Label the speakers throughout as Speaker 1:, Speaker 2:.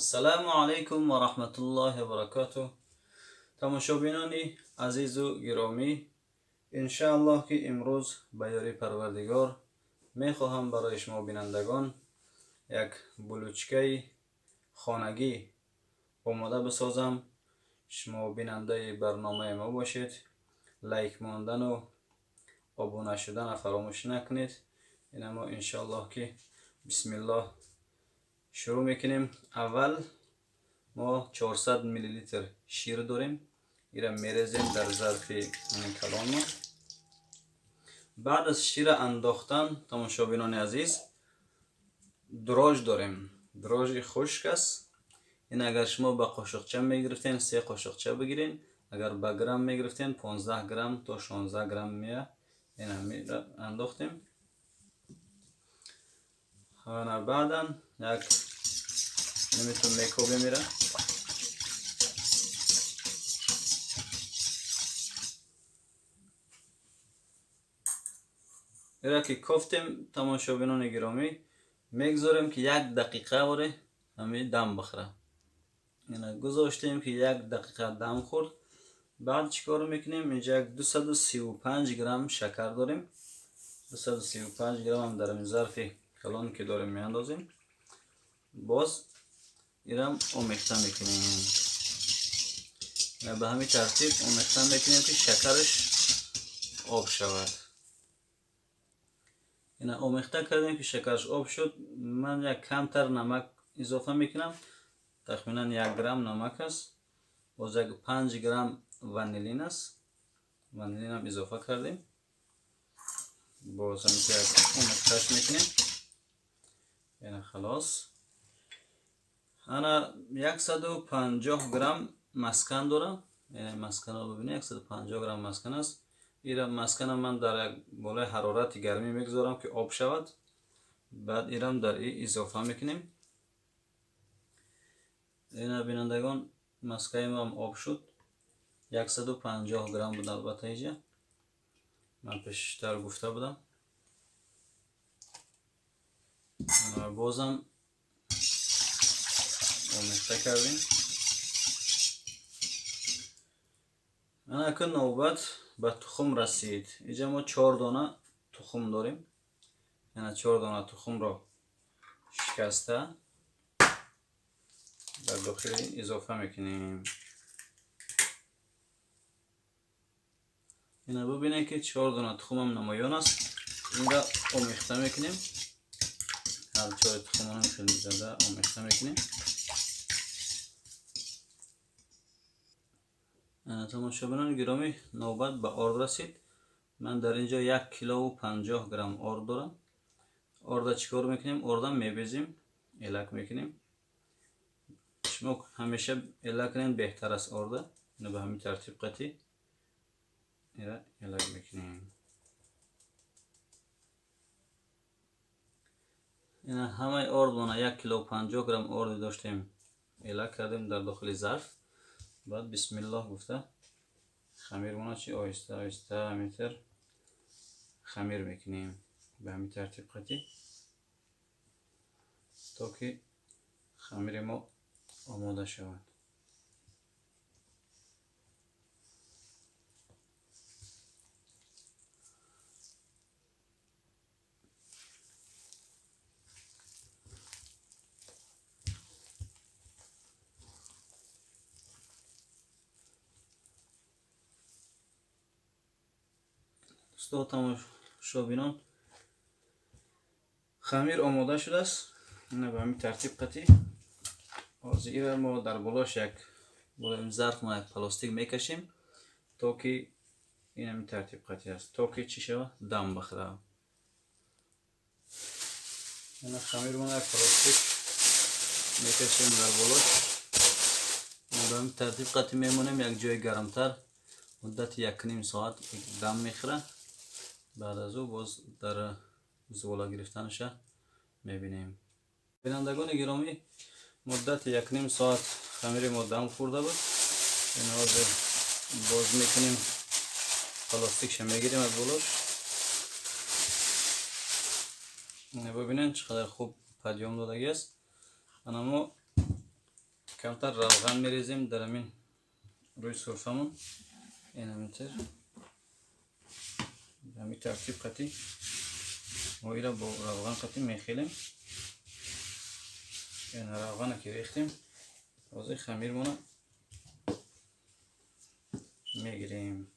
Speaker 1: السلام علیکم و رحمت الله و برکاته. تماشابینان عزیز و گرامی، انشاءالله که امروز به یاری پروردگار میخواهم برای شما بینندگان یک بلوچکه خانگی آماده بسازم. شما بیننده برنامه ما باشید، لایک ماندن و ابونه شدن فراموش نکنید. اینما انشاءالله که بسم الله شروع میکنیم. اول ما 400 میلی لیتر شیر داریم، ایرا میریزیم در ظرف کلان ما. بعد از شیر انداختن تماشابینان عزیز، دراج داریم، دراج خشک است. این اگر شما با قاشقچه میگرفتین 3 قاشقچه بگیرین، اگر با گرم میگرفتین 15 گرم تا 16 گرم میه. این انداختیم. و بعدا یک نمیتون میکوبه میره. ایرا که کفتیم تماشابینان گرامی، میگذاریم که 1 دقیقه وره همین دم بخوره. اینا گذاشتیم که 1 دقیقه دم خورد. بعد چیکار میکنیم؟ اینجا 235 گرم شکر داریم. 235 گرم هم در این ظرف کلان که داریم میاندازیم. باز ایرم آمیخته میکنیم. به همین ترتیب آمیخته میکنیم که شکرش آب شود. اینا آمیخته کردیم که شکرش آب شد. من یک کمتر نمک اضافه میکنم، تقریبا 1 گرم نمک است. باز 5 گرم ونیلین است، ونیلین هم اضافه کردیم. باز هم که آمیختهش میکنیم. یعنی خلاص. انا 150 گرم مسکن دارم. یعنی مسکن رو ببینید 150 گرم مسکن است. این مسکن من در یک بالای حرارت گرمی میگذارم که آب شود. بعد ایرم در این اضافه میکنیم. این بینندگان مسکن ما هم آب شد. 150 گرم بود البته اینجا. من پیشتر گفته بودم. بازم آمیخته کردیم. اکنون نوبت به تخم رسید. اینجا ما 4 دانه تخم داریم. یعنی 4 دانه تخم را شکسته در داخل اضافه میکنیم. اینا ببینید که 4 دانه تخم هم نمایان است. این را آمیخته میکنیم. هر 4 تخم هم خیلی زیاده آمیخته میکنیم. تماشابینان گرامی، نوبت به آرد رسید. من در اینجا 1 کیلو و 50 گرم آرد دارم. آرد چیکار میکنیم؟ آرد میبیزیم، الک میکنیم. شما همیشه الک کنین بهتر است آرد. اینو به همین ترتیب قطعی الک میکنیم. این همه آرد مونه 1 کیلو و 50 گرم آرد داشتیم، الک کردیم در داخل ظرف. بعد بسم الله گفته خمیر مونه چی آهسته آهسته همینطور خمیر میکنیم به همین ترتیب قطعی تا که خمیر ما آماده شود. دوستان تماشابینان، خمیر آماده شده است. اینه به همین ترتیب قطعی. از این ما در بالاش یک ظرف ما یک پلاستیک میکشیم تا که این همین ترتیب قطعی است، تا که چی شود؟ دم بخوره. این خمیر ما یک پلاستیک میکشیم در بالاش. به همین ترتیب قطعی میمونیم. یک جای گرمتر مدت 1.5 ساعت دم میخوره. بعد از او باز در زوالا گرفتنش میبینیم. بینندگان گرامی، مدت 1.5 ساعت خمیر ما دم خورده بود. این باز میکنیم، پلاستیکش میگیریم از بالاش. ببینید چقدر خوب پدیام دادگی است. اما کمتر روغن میریزیم در همین روی سرفمون. این همینطور همین ترتیب قطعی ما ایره با روغن قطعی میخیلیم. این روغن که ریختیم واسه خمیرمون میگیریم.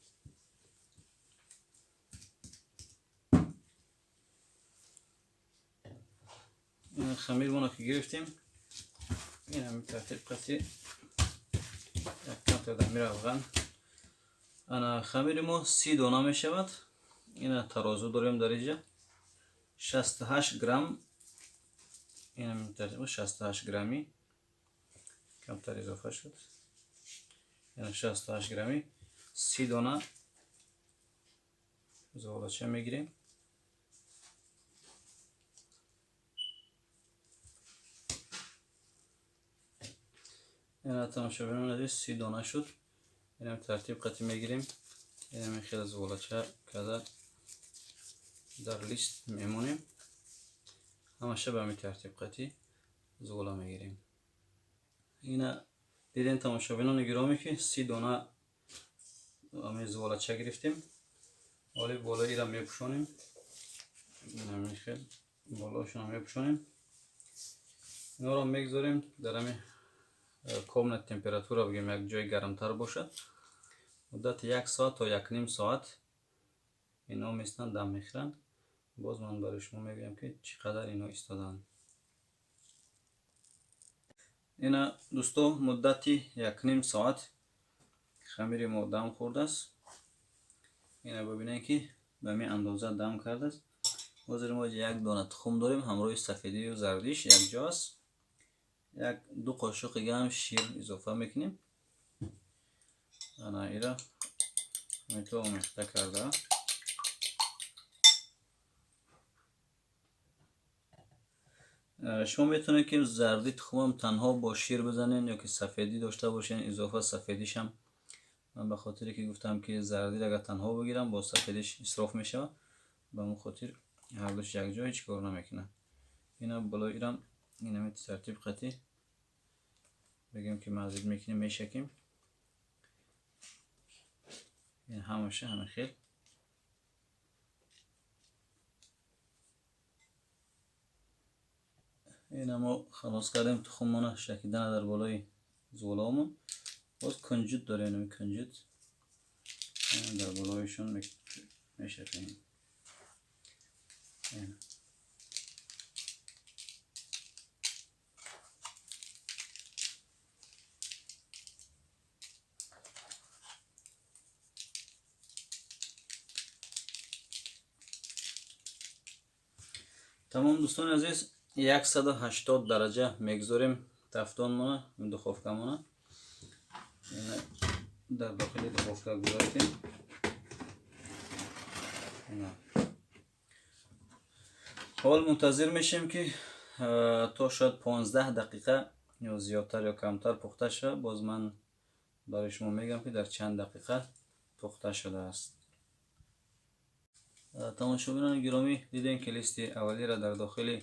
Speaker 1: این خمیرمون که گرفتیم این همین ترتیب قطعی یک کم تا دمی روغن. انا خمیرمون 30 دانه می شود. این ترازو داریم در اینجا 68 گرم. این همین ترتیب 68 گرمی کمتر اضافه شد. یعنی 68 گرمی 30 دانه زغالچه میگیریم. این تماشا ببینید 30 دانه شد. این هم ترتیب قطعی میگیریم. این هم خیلی زغالچه کده در لیست میمونیم. همشه به همین ترتیب قطعی زغاله میگیریم. این دیدین تماشابینان گرامی که 30 دانه همین زغالچه گرفتیم. حالا بالایی را میپوشانیم. این همین خیلی بالاشون هم میپوشانیم. اینا را میگذاریم در همین کامل تمپراتور را بگیم یک جای گرمتر باشد. مدت 1 ساعت تا 1 نیم ساعت اینا میستن دم میخورن. باز من برای شما میگم که چقدر اینا ایستادن. اینا دوستو مدتی 1 نیم ساعت خمیر ما دم خورده است. اینا ببینید که به همین اندازه دم کرده است. باز ما یک دانه تخم داریم همراه سفیدی و زردیش یک جاست. یک 2 قاشق هم شیر اضافه میکنیم. انا ایرا میتو آمیخته کرده. شما میتونید که زردی تخم تنها با شیر بزنین یا که سفیدی داشته باشین اضافه سفیدیش هم. من به خاطری که گفتم که زردی اگر تنها بگیرم با سفیدیش اسراف میشه به اون خاطر هر دوش یک جای هیچ کار نمیکنه. اینا بالای ایرم این همین ترتیب قطعی بگیم که مزید میکنیم میشکیم. این همشه همه خیل این ما خلاص کردیم تخممون شکیدن در بالای زغالامون. باز کنجد داره اینو کنجد در بالایشون میشکیم. تمام دوستان عزیز 180 درجه میگذاریم تفتانمون دخوفکمون. این در داخل دخوفک گذاشتیم. حال منتظر میشیم که تا شاید 15 دقیقه یا زیادتر یا کمتر پخته شد. باز من برای شما میگم که در چند دقیقه پخته شده است. تماشاگران گرامی دیدین که لیست اولی را در داخل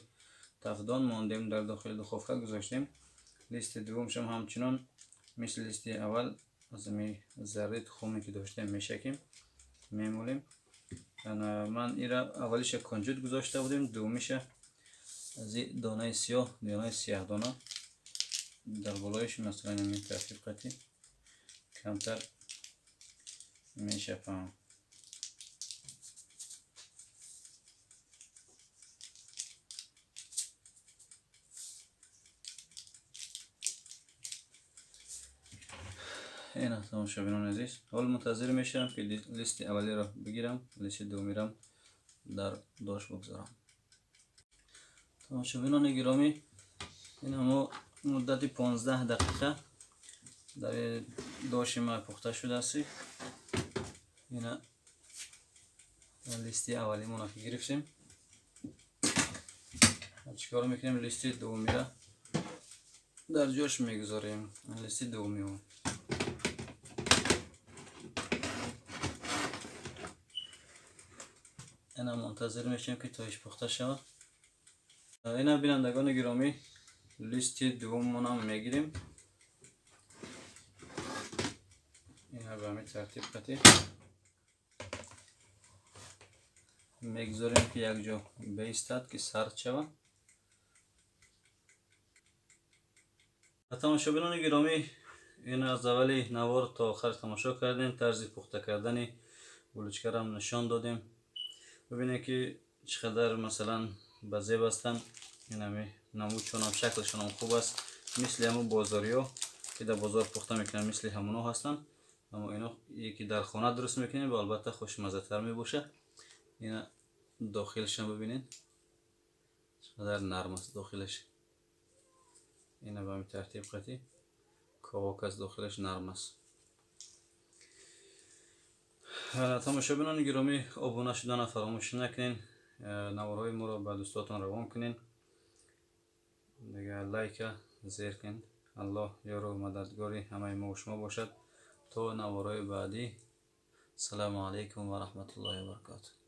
Speaker 1: تفدان ماندیم در داخل دخوفک گذاشتیم. لیست دومش هم همچنان مثل لیست اول از می ذره تخمی که داشتیم میشکیم میمولیم. من ایرا اولیش کنجد گذاشته بودیم دومیش از دانه سیاه دانه سیاه دانه در بالایش مثلا این ترتیب قطعی کمتر میشپم. این است تماشاگران عزیز. حال منتظر میشم که لیست اولی را بگیرم لیست دومی را در داش بگذارم. تماشاگران گرامی این هم مدت 15 دقیقه در داش ما پخته شده است. این لیست اولی ما که گرفتیم چیکار میکنیم لیست دومی را در جاش میگذاریم. لیست دومی اینا منتظر میشیم که تایش پخته شود. اینا بینندگان گرامی لیست دوم هم میگیریم. اینا به همین ترتیب قطعی میگذاریم که یک جا بیستد که سرد شود. تماشاگران گرامی، این از اولی نوار تا آخر تماشا کردیم. طرز پخته کردن بلوچکه را نشان دادیم. ببینید که چقدر مثلا بزیب هستن. این همی نمودشون هم شکلشون هم خوب است، مثل همون بازاری ها که در بازار پخته میکنن مثل همونا هستن. اما اینا یکی در خانه درست میکنیم و البته خوشمزه تر میباشه. اینا داخلش هم ببینید چقدر نرم است داخلش. اینا به همین ترتیب قطعی کاواک از داخلش نرم است. تماشاگران گرامی، آبونه شدن فراموش نکنین. نوارهای ما را به دوستاتان روان کنین. دیگه لایک زیر کن. الله یار و مددگاری همه ما و شما باشد تا نوارهای بعدی. السلام علیکم و رحمت الله و برکاته.